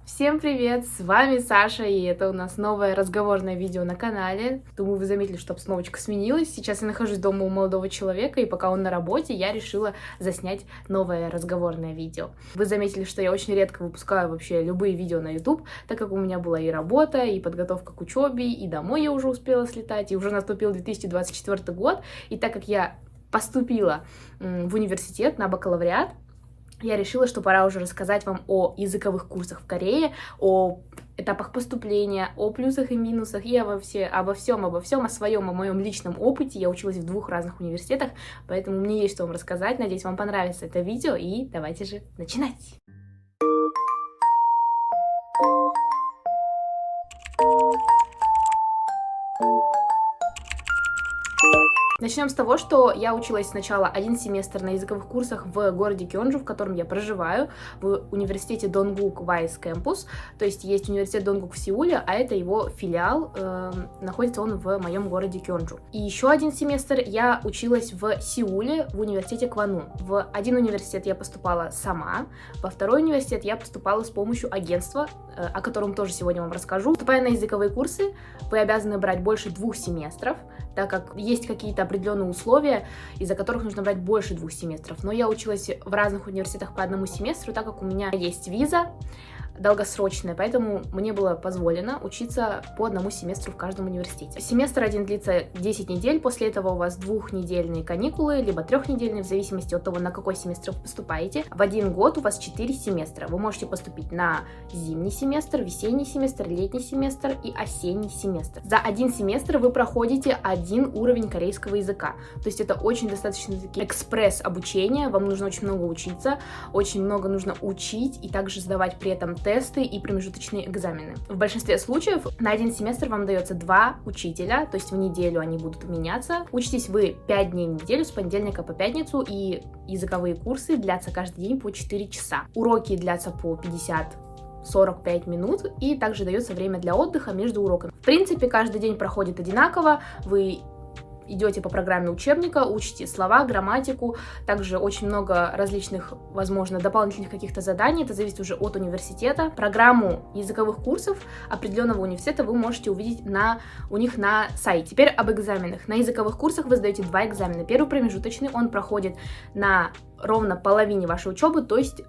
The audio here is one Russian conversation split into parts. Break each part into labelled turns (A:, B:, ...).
A: Всем привет, с вами Саша, и это у нас новое разговорное видео на канале. Думаю, вы заметили, что обстановочка сменилась. Сейчас я нахожусь дома у молодого человека, и пока он на работе, я решила заснять новое разговорное видео. Вы заметили, что я очень редко выпускаю вообще любые видео на YouTube, так как у меня была и работа, и подготовка к учебе, и домой я уже успела слетать, и уже наступил 2024 год, и так как я поступила в университет на бакалавриат, я решила, что пора уже рассказать вам о языковых курсах в Корее, о этапах поступления, о плюсах и минусах, и обо всем, о моем личном опыте. Я училась в 2 разных университетах, поэтому мне есть что вам рассказать. Надеюсь, вам понравится это видео, и давайте же начинать! Начнем с того, что я училась сначала 1 семестр на языковых курсах в городе Кёнджу, в котором я проживаю, в университете Донгук Вайс Campus. То есть есть университет Донгук в Сеуле, а это его филиал, находится он в моем городе Кёнджу. И еще 1 семестр я училась в Сеуле в университете Кванун. В 1 университет я поступала сама, во 2 университет я поступала с помощью агентства, о котором тоже сегодня вам расскажу. Поступая на языковые курсы, вы обязаны брать больше 2 семестров, так как есть какие-то определенные условия, из-за которых нужно брать больше 2 семестров. Но я училась в разных университетах по 1 семестру, так как у меня есть виза долгосрочная, поэтому мне было позволено учиться по 1 семестру в каждом университете. Семестр один длится 10 недель, после этого у вас 2-недельные каникулы, либо 3-недельные, в зависимости от того, на какой семестр вы поступаете. В 1 год у вас 4 семестра. Вы можете поступить на зимний семестр, весенний семестр, летний семестр и осенний семестр. За 1 семестр вы проходите 1 уровень корейского языка. То есть это очень достаточно таки экспресс-обучение, вам нужно очень много учиться, очень много нужно учить и также сдавать при этом тесты и промежуточные экзамены. В большинстве случаев на 1 семестр вам дается 2 учителя, то есть в неделю они будут меняться. Учитесь вы 5 дней в неделю, с понедельника по пятницу, и языковые курсы длятся каждый день по 4 часа. Уроки длятся по 50-45 минут, и также дается время для отдыха между уроками. В принципе, каждый день проходит одинаково, вы идете по программе учебника, учите слова, грамматику, также очень много различных, возможно, дополнительных каких-то заданий, это зависит уже от университета. Программу языковых курсов определенного университета вы можете увидеть у них на сайте. Теперь об экзаменах. На языковых курсах вы сдаете 2 экзамена. Первый промежуточный, он проходит на ровно половине вашей учебы, то есть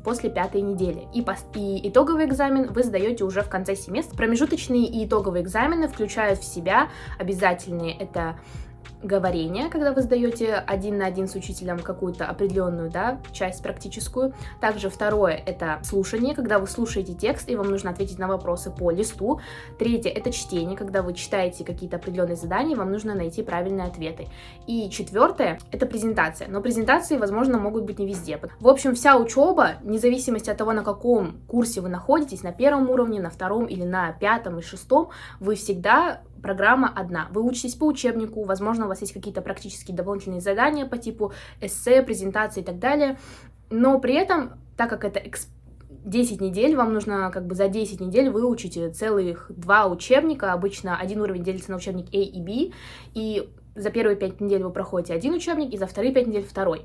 A: после 5-й недели. И итоговый экзамен вы сдаете уже в конце семестра. Промежуточные и итоговые экзамены включают в себя обязательные, это говорение, когда вы сдаете 1 на 1 с учителем какую-то определенную, часть практическую. Также второе — это слушание, когда вы слушаете текст и вам нужно ответить на вопросы по листу. Третье — это чтение, когда вы читаете какие-то определенные задания, вам нужно найти правильные ответы. И четвертое — это презентация. Но презентации, возможно, могут быть не везде. В общем, вся учеба, вне зависимости от того, на каком курсе вы находитесь, на 1 уровне, на 2 или на 5 и 6, вы всегда программа одна. Вы учитесь по учебнику, возможно, у вас есть какие-то практические дополнительные задания по типу эссе, презентации и так далее, но при этом, так как это 10 недель, вам нужно за 10 недель выучить целых 2 учебника, обычно 1 уровень делится на учебник A и B, и за первые 5 недель вы проходите 1 учебник, и за вторые 5 недель 2.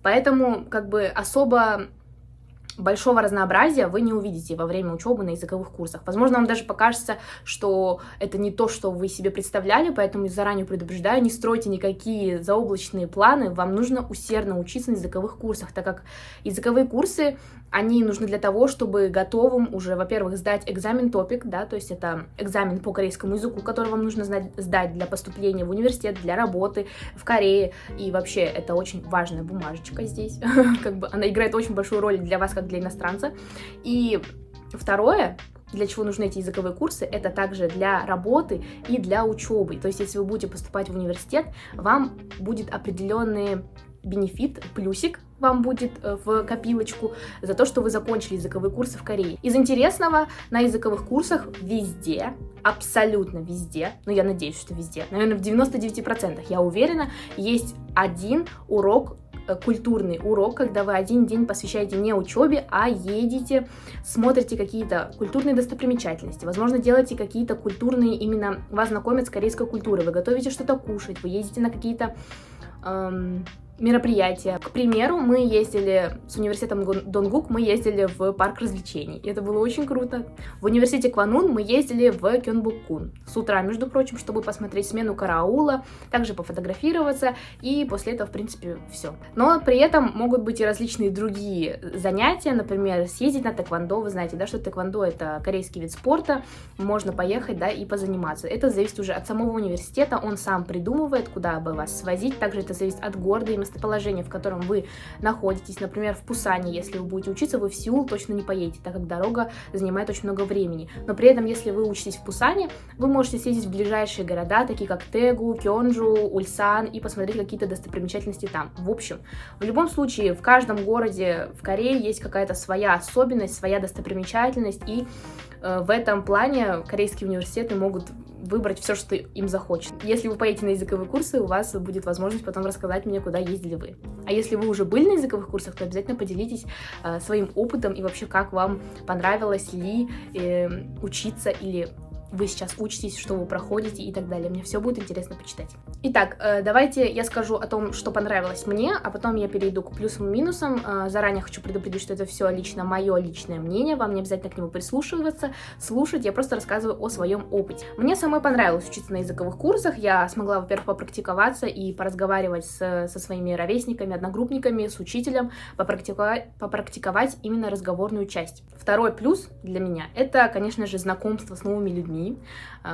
A: Поэтому особо большого разнообразия вы не увидите во время учебы на языковых курсах. Возможно, вам даже покажется, что это не то, что вы себе представляли, поэтому заранее предупреждаю, не стройте никакие заоблачные планы, вам нужно усердно учиться на языковых курсах, так как языковые курсы, они нужны для того, чтобы готовым уже, во-первых, сдать экзамен топик, то есть это экзамен по корейскому языку, который вам нужно сдать для поступления в университет, для работы в Корее, и вообще это очень важная бумажечка здесь, она играет очень большую роль для вас, как для иностранца. И второе, для чего нужны эти языковые курсы, это также для работы и для учебы. То есть, если вы будете поступать в университет, вам будет определенный бенефит, плюсик вам будет в копилочку за то, что вы закончили языковые курсы в Корее. Из интересного, на языковых курсах везде, абсолютно везде, я надеюсь, что везде, наверное, в 99%, я уверена, есть 1 урок, культурный урок, когда вы 1 день посвящаете не учебе, а едете, смотрите какие-то культурные достопримечательности, возможно, делаете какие-то культурные, именно вас знакомят с корейской культурой, вы готовите что-то кушать, вы ездите на какие-то мероприятия. К примеру, мы ездили с университетом Донгук, мы ездили в парк развлечений. И это было очень круто. В университете Кванун мы ездили в Кёнбок-кун. С утра, между прочим, чтобы посмотреть смену караула, также пофотографироваться, и после этого, в принципе, все. Но при этом могут быть и различные другие занятия, например, съездить на тэквондо. Вы знаете, да, что тэквондо — это корейский вид спорта, можно поехать, да, и позаниматься. Это зависит уже от самого университета, он сам придумывает, куда бы вас свозить. Также это зависит от города и местоположение, в котором вы находитесь. Например, в Пусане, если вы будете учиться, вы в Сеул точно не поедете, так как дорога занимает очень много времени. Но при этом, если вы учитесь в Пусане, вы можете съездить в ближайшие города, такие как Тэгу, Кёнджу, Ульсан, и посмотреть какие-то достопримечательности там. В общем, в любом случае, в каждом городе в Корее есть какая-то своя особенность, своя достопримечательность, и в этом плане корейские университеты могут выбрать все, что им захочется. Если вы поедете на языковые курсы, у вас будет возможность потом рассказать мне, куда ездили вы. А если вы уже были на языковых курсах, то обязательно поделитесь своим опытом и вообще, как вам понравилось ли учиться, или вы сейчас учитесь, что вы проходите и так далее. Мне все будет интересно почитать. Итак, давайте я скажу о том, что понравилось мне, а потом я перейду к плюсам и минусам. Заранее хочу предупредить, что это все лично мое личное мнение, вам не обязательно к нему прислушиваться, слушать, я просто рассказываю о своем опыте. Мне самой понравилось учиться на языковых курсах, я смогла, во-первых, попрактиковаться и поразговаривать со своими ровесниками, одногруппниками, с учителем, попрактиковать именно разговорную часть. Второй плюс для меня — это, конечно же, знакомство с новыми людьми.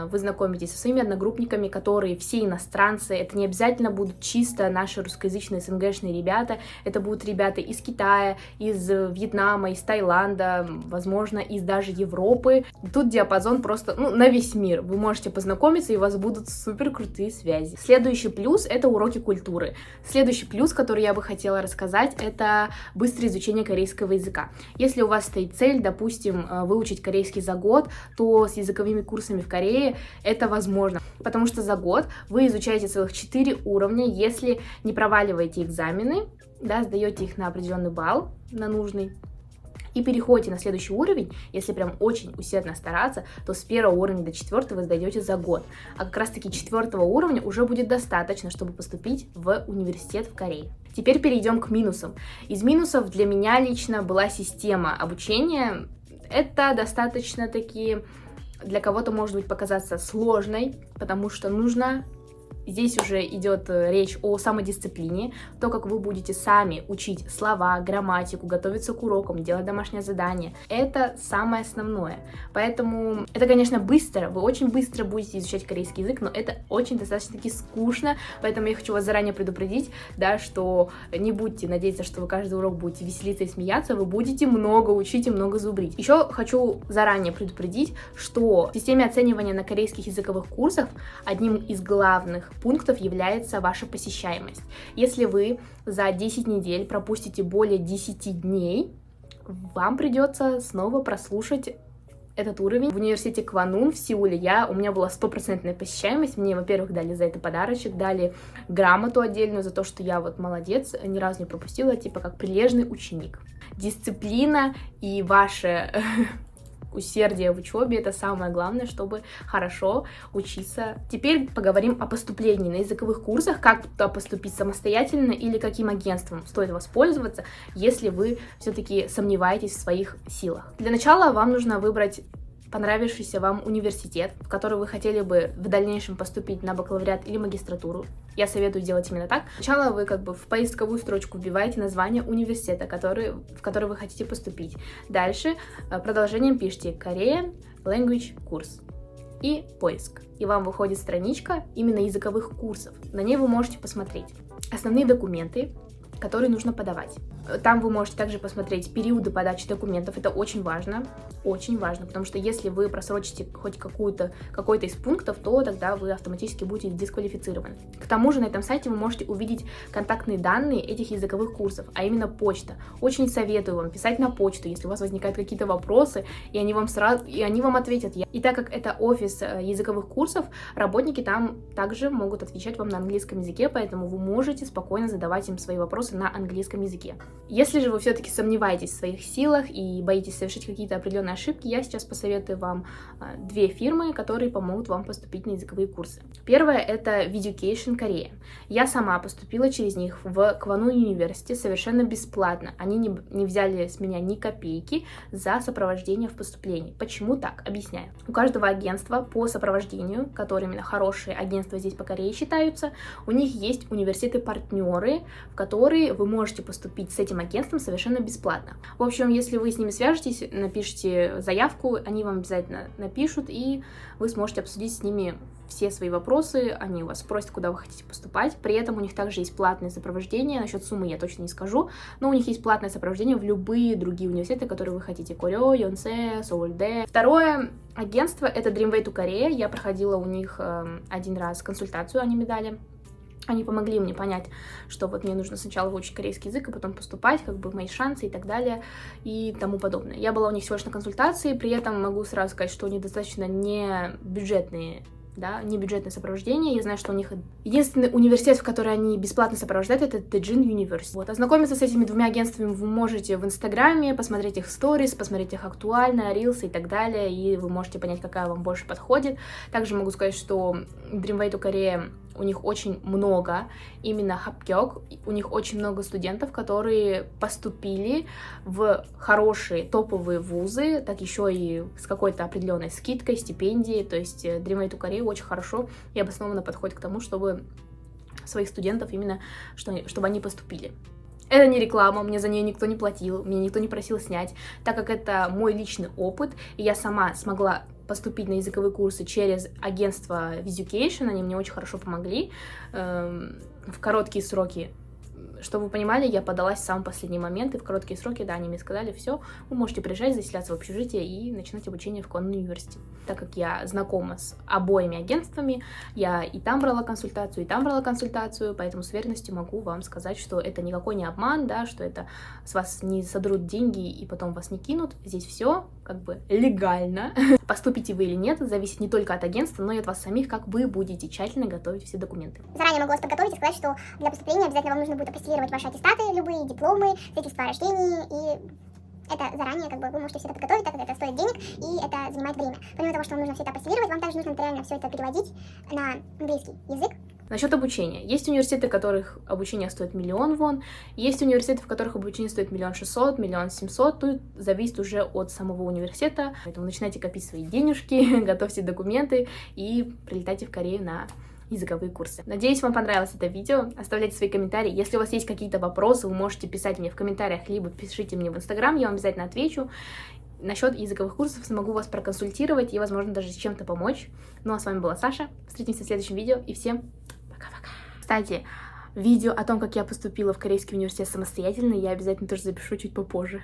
A: Вы знакомитесь со своими одногруппниками, которые все иностранцы. Это не обязательно будут чисто наши русскоязычные СНГшные ребята. Это будут ребята из Китая, из Вьетнама, из Таиланда, возможно, из даже Европы. Тут диапазон просто, на весь мир. Вы можете познакомиться, и у вас будут супер крутые связи. Следующий плюс — это уроки культуры. Следующий плюс, который я бы хотела рассказать, это быстрое изучение корейского языка. Если у вас стоит цель, допустим, выучить корейский за год, то с языковыми курсами в Корее это возможно, потому что за год вы изучаете целых 4 уровня, если не проваливаете экзамены, да, сдаете их на определенный балл, на нужный, и переходите на следующий уровень. Если прям очень усердно стараться, то с 1 уровня до 4 вы сдадете за год, а как раз таки 4 уровня уже будет достаточно, чтобы поступить в университет в Корее. Теперь перейдем к минусам. Из минусов для меня лично была система обучения. Это достаточно такие... Для кого-то может быть показаться сложной, потому что нужно... Здесь уже идет речь о самодисциплине, то, как вы будете сами учить слова, грамматику, готовиться к урокам, делать домашнее задание. Это самое основное. Поэтому это, конечно, быстро, вы очень быстро будете изучать корейский язык, но это очень достаточно-таки скучно, поэтому я хочу вас заранее предупредить, да, что не будьте надеяться, что вы каждый урок будете веселиться и смеяться, вы будете много учить и много зубрить. Еще хочу заранее предупредить, что в системе оценивания на корейских языковых курсах одним из главных пунктов является ваша посещаемость. Если вы за 10 недель пропустите более 10 дней, вам придется снова прослушать этот уровень. В университете Кванун в Сеуле у меня была 100% посещаемость. Мне, во-первых, дали за это подарочек, дали грамоту отдельную за то, что я вот молодец, ни разу не пропустила, типа как прилежный ученик. Дисциплина и ваше усердие в учебе — это самое главное, чтобы хорошо учиться. Теперь поговорим о поступлении на языковых курсах, как туда поступить самостоятельно или каким агентством стоит воспользоваться, если вы все-таки сомневаетесь в своих силах. Для начала вам нужно выбрать понравившийся вам университет, в который вы хотели бы в дальнейшем поступить на бакалавриат или магистратуру. Я советую делать именно так. Сначала вы в поисковую строчку вбиваете название университета, в который вы хотите поступить. Дальше продолжением пишите Korean Language Course и поиск. И вам выходит страничка именно языковых курсов. На ней вы можете посмотреть основные документы, которые нужно подавать. Там вы можете также посмотреть периоды подачи документов. Это очень важно, потому что если вы просрочите хоть какой-то из пунктов, то тогда вы автоматически будете дисквалифицированы. К тому же на этом сайте вы можете увидеть контактные данные этих языковых курсов, а именно почта. Очень советую вам писать на почту, если у вас возникают какие-то вопросы, и они вам ответят. И так как это офис языковых курсов, работники там также могут отвечать вам на английском языке, поэтому вы можете спокойно задавать им свои вопросы на английском языке. Если же вы все-таки сомневаетесь в своих силах и боитесь совершить какие-то определенные ошибки, я сейчас посоветую вам две фирмы, которые помогут вам поступить на языковые курсы. Первая — это Viducation Korea. Я сама поступила через них в Квану University совершенно бесплатно. Они не взяли с меня ни копейки за сопровождение в поступлении. Почему так? Объясняю. У каждого агентства по сопровождению, которые именно хорошие агентства здесь по Корее считаются, у них есть университеты-партнеры, в которые вы можете поступить с этим агентством совершенно бесплатно. В общем, если вы с ними свяжетесь, напишите заявку, они вам обязательно напишут, и вы сможете обсудить с ними все свои вопросы, они у вас спросят, куда вы хотите поступать. При этом у них также есть платное сопровождение, насчет суммы я точно не скажу, но у них есть платное сопровождение в любые другие университеты, которые вы хотите. Корё, Йонсе, Соульде. Второе агентство — это Dreamway to Korea. Я проходила у них один раз консультацию, они мне дали. Они помогли мне понять, что вот мне нужно сначала выучить корейский язык, а потом поступать, как бы мои шансы и так далее, и тому подобное. Я была у них всего лишь на консультации, при этом могу сразу сказать, что они достаточно не бюджетное сопровождение. Я знаю, что у них единственный университет, в который они бесплатно сопровождают, это Daejeon University. Вот. Ознакомиться с этими двумя агентствами вы можете в Инстаграме, посмотреть их сторис, посмотреть их актуально, рилсы и так далее, и вы можете понять, какая вам больше подходит. Также могу сказать, что Dreamway to Korea, у них очень много именно хапгёк, у них очень много студентов, которые поступили в хорошие топовые вузы, так еще и с какой-то определенной скидкой, стипендией, то есть Dreamway to Korea очень хорошо и обоснованно подходит к тому, чтобы своих студентов именно, чтобы они поступили. Это не реклама, мне за нее никто не платил, меня никто не просил снять, так как это мой личный опыт, и я сама смогла поступить на языковые курсы через агентство Viducation, они мне очень хорошо помогли в короткие сроки. Чтобы вы понимали, я подалась в самый последний момент, и в короткие сроки, да, они мне сказали, все, вы можете приезжать, заселяться в общежитие и начинать обучение в Квану University. Так как я знакома с обоими агентствами, я и там брала консультацию, поэтому с уверенностью могу вам сказать, что это никакой не обман, да, что это с вас не содрут деньги и потом вас не кинут. Здесь все как бы легально. Поступите вы или нет, зависит не только от агентства, но и от вас самих, как вы будете тщательно готовить все документы.
B: Заранее могу вас подготовить и сказать, что для поступления обязательно вам нужно будет апостилировать ваши аттестаты, любые дипломы, свидетельства о рождении, и это заранее как бы вы можете все это подготовить, так как это стоит денег и это занимает время. Помимо того, что вам нужно все это апостилировать, вам также нужно реально все это переводить на английский язык.
A: Насчет обучения. Есть университеты, в которых обучение стоит 1 000 000 вон, есть университеты, в которых обучение стоит 1 600 000, 1 700 000, тут зависит уже от самого университета, поэтому начинайте копить свои денежки, готовьте документы и прилетайте в Корею на языковые курсы. Надеюсь, вам понравилось это видео. Оставляйте свои комментарии. Если у вас есть какие-то вопросы, вы можете писать мне в комментариях, либо пишите мне в Инстаграм, я вам обязательно отвечу. Насчет языковых курсов смогу вас проконсультировать и, возможно, даже с чем-то помочь. Ну а с вами была Саша. Встретимся в следующем видео и всем пока-пока. Кстати, видео о том, как я поступила в Корейский университет самостоятельно, я обязательно тоже запишу чуть попозже.